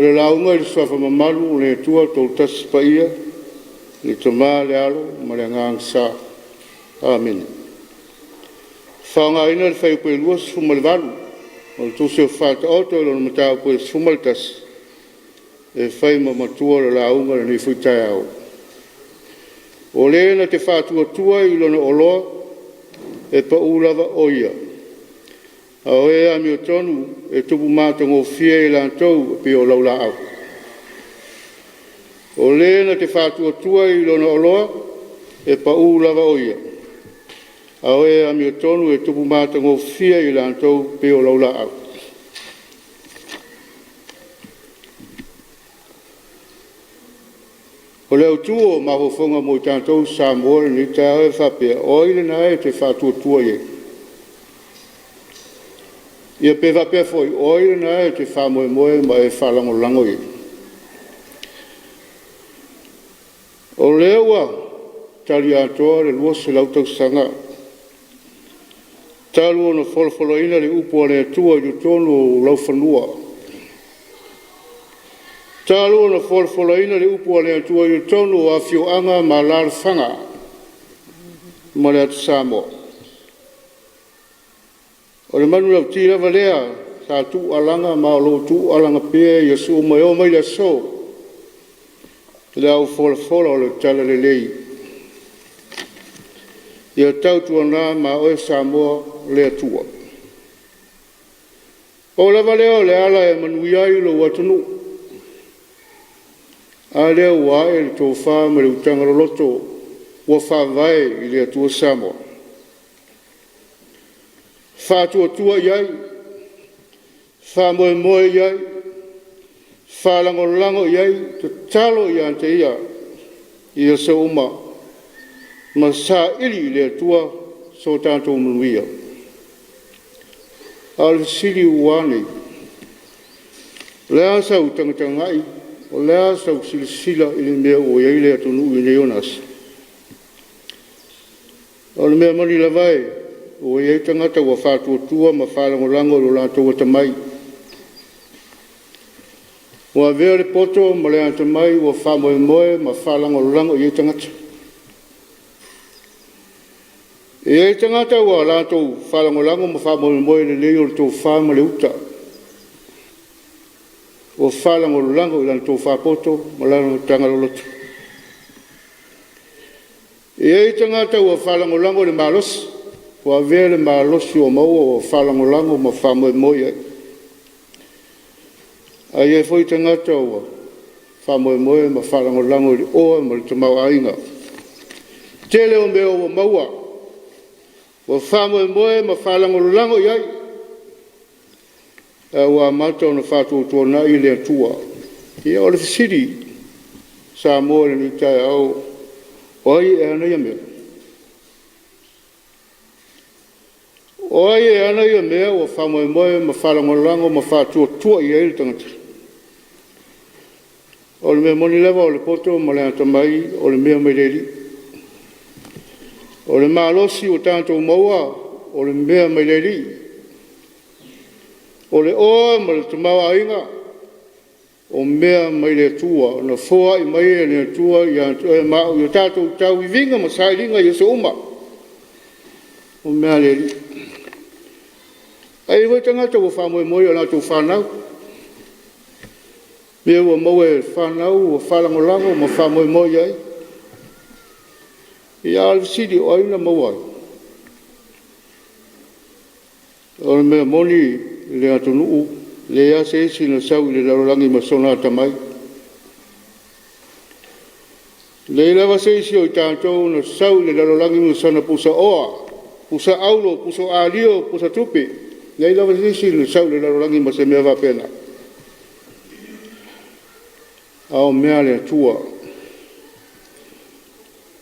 O le launga i swafa mamalu o le tua tau tasi paia, ni tama le alo, ma le ngang sa. Amen. Whanga ina le whai koe lua suma le valu, o le tūsio whata oto e lona matau koe suma le tasi, e whai ma matua le launga le ni fuitai au. O le na te whatua tua i lona oloa, e pa ulava oia. A oe a mi o tonu e tupu māta ngō fia i lantou pe o laula au. O le na te whātua tua i lona oloa e pa lava oia. A oe a mi o tonu e tupu māta ngō fia i lantou pe o laula au. O leo tuo maho whonga mo i tātou Samoa ni te ae whapea o ile na e te whātua tua ye. Ia pe whapea foi o ile na e te whamoe moe ma e whalango lango ye. O leo wa tali atoa le lua se lautau sanga. Talu ono folofolo ina le upo le tua i tonu laufanua. Talu ono folofolo ina le upo le tua i tonu a fioanga ma larfanga. Ma le atu Samoa. O le manu lau tira valea sa tu alanga ma lo tu alanga pia Yesu mai o mai le so. Le au folofolo le tala le lei. Ia tau tuana ma oe Samoa le atua. O lava leo le ala e manuia i lo watunu. A leo wa e le tō wha ma le utanga loto wa wha vai i le atua Samoa. Wha tua tua iai, wha moe moe iai, wha lango lango iai, te talo i ante ia, i a sa uma, ma sa ili le atua so tātou manuia. Al siri uane, lea sau tangatangai, o lea sau silasila i le mea o iai le atonu i neonas. O le mea mani lavai, o iai tangata wa whātua tua ma whalango lango lo lātou wa tamai. Wa vea le poto ma le tamai wa whamoe moe ma whalango lango iai tangata. Iai tangata wa lātou whalango lango ma whamoe moe le leo le tō whama le uta. O whalango lango i lātou whapoto ma lātou tangalolotu. Iai tangata wa whalango lango le malos. Wa vele ma losi o maua o whalango lango ma whamoe moe. A ie foi tangata o whamoe moe ma whalango lango i oa ma le tamau ainga. Tele o mea o maua. Wa whamoe moe ma whalango lango i ai. A wa mata o na whātua tuana i le atua. Ia o le fisiri. Samoa le ni tai au. Oi e ana ia mea. Oi e ana ia mea o whamoe moe ma whalango lango ma whātua tua i eiri tangata. O le mea moni lewa o le poto ma le atamai o le mea meireri. O le malosi o tātou maua o le mea meireri. O le oa ma le tamawa inga o mea meire tua. Na fua i mai e tua i mao i tātou tau i vinga ma sairinga i se uma. O mea leri. Ai voi tangata o whamoe moe o nātou whanau. Mea ua moe whanau o whalango lango ma whamoe moe ai. I alvisiri o aina moe. O le mea moni le atonuu, le ase esi na sau i le larolangi ma sona tamai. Le lava se esi o i tātou na sau i le larolangi ma sona pusa oa, pusa aulo, pusa alio, pusa tupi. Nei lava sisi le sau le larolangi ma se mea wapena. Ao mea le atua.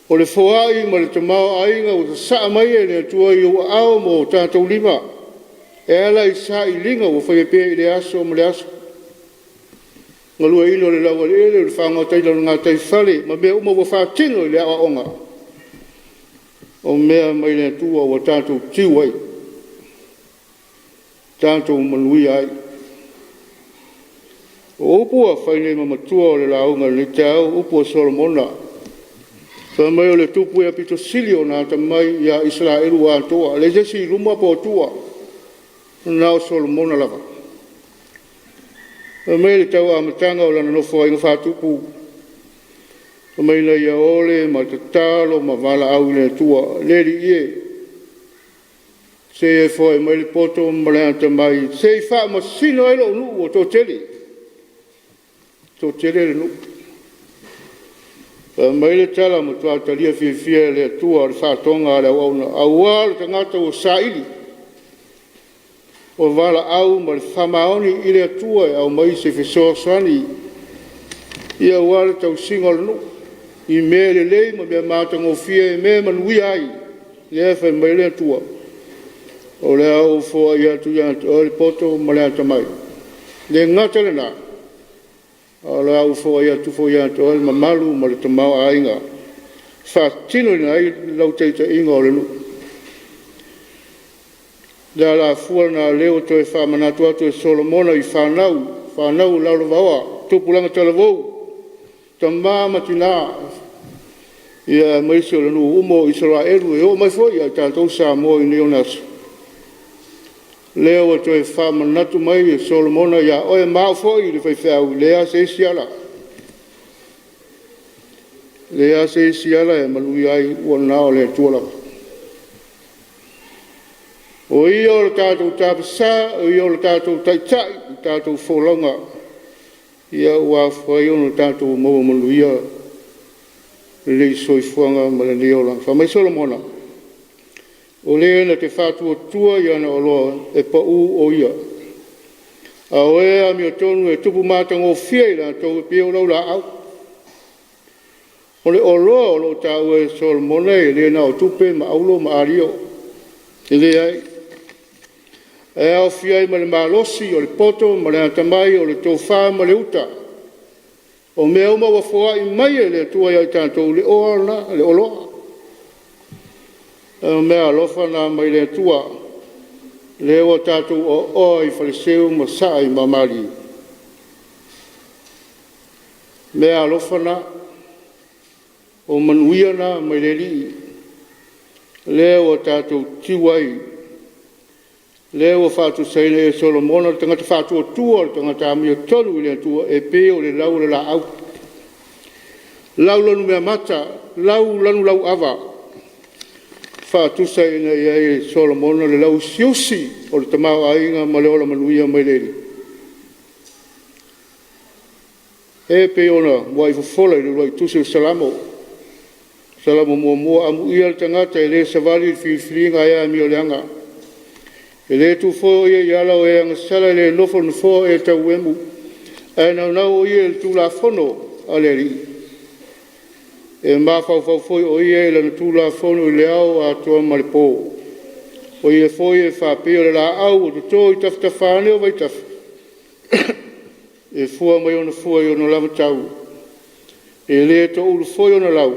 O le foai ma le tamao ainga o ta saa mai e le atua i o ao mo tātou lima. E ala i saa i linga o whaiapea i le aso ma le aso. Ngalua ino le laua le ele, le whanga o taila ngā taifale, ma mea uma wa whātino i le awa onga. O mea mai le atua o tātou tiwai. Tātou manui ai. Upua whaine mamatua o le launga ni tau upua Solomona. Sa mai o le tupu ia pito silio na ta mai ia Israelu a toa. Le jesi luma po tua. Nao Solomona lava. Sa mai le tau amatanga o lana nofo inga whatupu. Sa mai na ia ole ma te talo ma wala au le tua. Le li ie. Se e fo e mai le poto ma le anta mai. Se i wha ma sino e lo nu o tō teli. Tō tele le nuku. Mai le tala ma tua talia fia le tua le whātonga le auna. Aua le tangata o saili. O wala au ma le whamaoni i le tua e au mai se whesoasani. Ia ua le tau singa le nuku. I mea le lei ma mea mātango fia e mea manui ai. Le e mai le tua. O le au fo ia tu ia o le poto ma le anta mai. Le ngata le nā. Ala au fo ia tu fo ia to el mamalu ma le tamau ainga fa tino nei lau te inga o le nu da la fuana leo to e fa manatu atu e Solomona i fa nau la lo vawa tu pulanga tala vo tama matina ia mai so le nu umo Israelu e o mai fo ia tanto Samoa i neonas leo to e fa manatu mai e Solomona ia o e mau foi le fai fau lea se siala e malui ai o nao le tuala o ia o le tātou tāpasa o ia o le tātou taitai tātou wholanga ia ua whai ono tātou maua maluia le soifuanga ma le neola fa mai Solomona o lea na te whātua tua ia na oloa e pau o ia. A oea mi o tonu e tupu mātango fia i la tau e pia o lau la au. O le oloa o lo tāu e Solomona e lea na o tupe ma aulo ma ario. E lea ai. E au fia i ma le malosi o le poto ma le atamai o le tōwha ma le uta. O mea uma wa fua i mai e le tua ia i tātou le oana le oloa. Mea alofa na mai le tua le o tātou o oi whaleseu ma sai ma mari. Mea alofa na o manuia na mai le li le o tātou tiwai le o whātou saine e Solomona tangata whātou tua tangata amia tolu i le tua e pe o le lau le la au. Lau lanu mea mata, lau lanu lau awa. Whātusa ina ia e Solomona le lau siusi o le tamau ainga ma le ola manuia mai leri. E pe ona wai fofola i le wai tusi o Salamo. Salamo mua amu ia le tangata e le savali whiwhiringa ea mi o leanga. E le tu fo ia i ala o e anga sala le nofo nufo e tau emu. E nau ia le tu la fono a leri. E mawhau foi o ia lana tūla whono i leao a toa maripo. O ia foi e whapeo le la au o tō i tafta whāne o vai taf. E fua mai ona fua i ona lama tau. E le to ulu foi ona lau.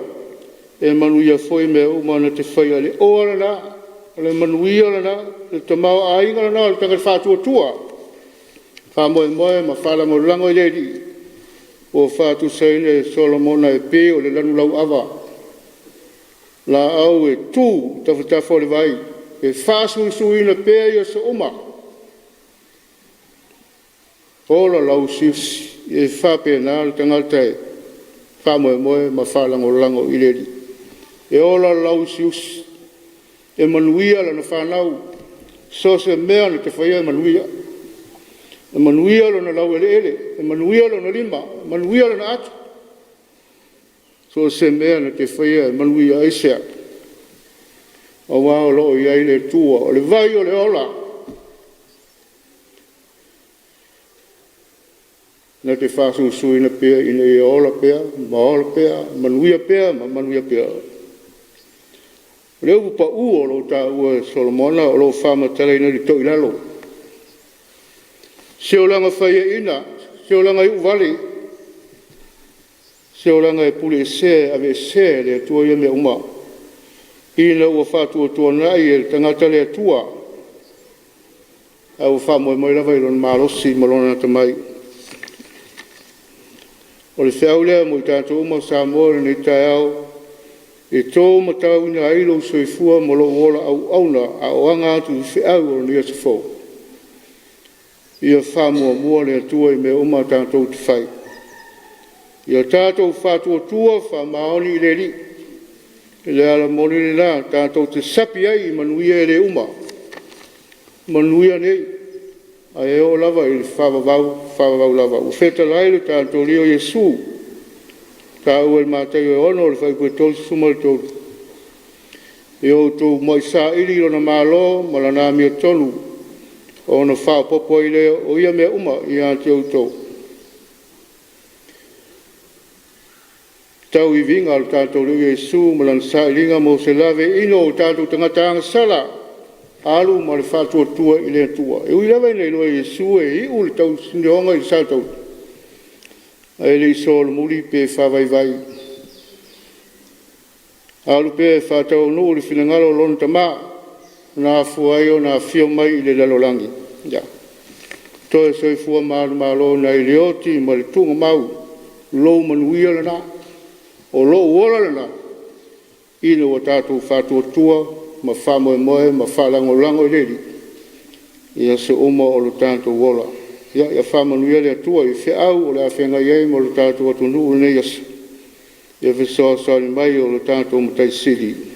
E manuia foi mea umana te whaia le oara na. Le manuia lana. Le tamau ainga lana. Le tangat whātua tua. Whamoe ma whala mo lango i ledi. O whātu saine Solomona e pe o le lanu lau awa. La au e tū tawhatawha le vai. E whāsui suina pe ia sa uma. Ola lau siusi. E whape nā le tangata e. Whamoe ma whalango lango i ledi. E ola lau siusi. E manuia lana whanau. So se mea na te whaia manuia. E manuia lana lau ele. E manuia lana lima. Manuia lana atu. So se mea na te whaia e manuia aisea. O wao loo i aile tua. O le vai o le ola. Na te whasu suina pia ina i ola pia. Ma ola pia. Manuia pia. Ma manuia pia. Leo pa u o lo ta ua Solomona o lo whama tala ina li to ilalo. Seolanga whaia ina, seolanga i uvali, seolanga e puli e se, ave se le tua ia me uma. Ina ua whātua tua nai e tangata le tua. Au whamoe mai lava i lona marosi malona na tamai. O le whiau lea mo I tātou uma Samoa nei tai au, e tō matau ina ailo soifua mo lo ola au auna a oanga atu I whiau o nia te fō. Ia whamua mua le atua I me uma tātou te whai. Ia tātou whātua tua whamaoni I le li. Le ala moni le nā tātou te sapi ai I manuia e le uma. Manuia nei. A e o lava I le whavavau lava. U wheta laile tātou leo Jesu. Tā ua le mātai o ono le whaipua tōsi suma le tōru. E o tō mai sā iri o na mālo, malana mia tonu. O na whapopo I leo o ia mea uma I ante o tō. Tau I vinga o tātou leo Jesu, malana sā iringa mo se lave ino o tātou tangata anga sala. Alu ma le whātua tua I le tua. E ui lawa nei loa Jesu e I ule tau sindeonga I sātou. A ele I so le muri pe whawai vai. Alu pe whātau no le whinangalo lona tamā. Nā fuai o nā whio mai I le lalolangi. Ja. Toi soi fua māru mālo na I leoti ma le tunga mau. Lou manuia lana. O lou ola lana. Ina wa tātou whātua tua. Ma whamoe moe, ma whalango lango I leri. Ia se oma o lo tātou wola. Ia whamanuia le atua I whiau o le awhenga iei mo lo tātou atu nuu nei asu. Ia whisoa sari mai o lo tātou matai siri.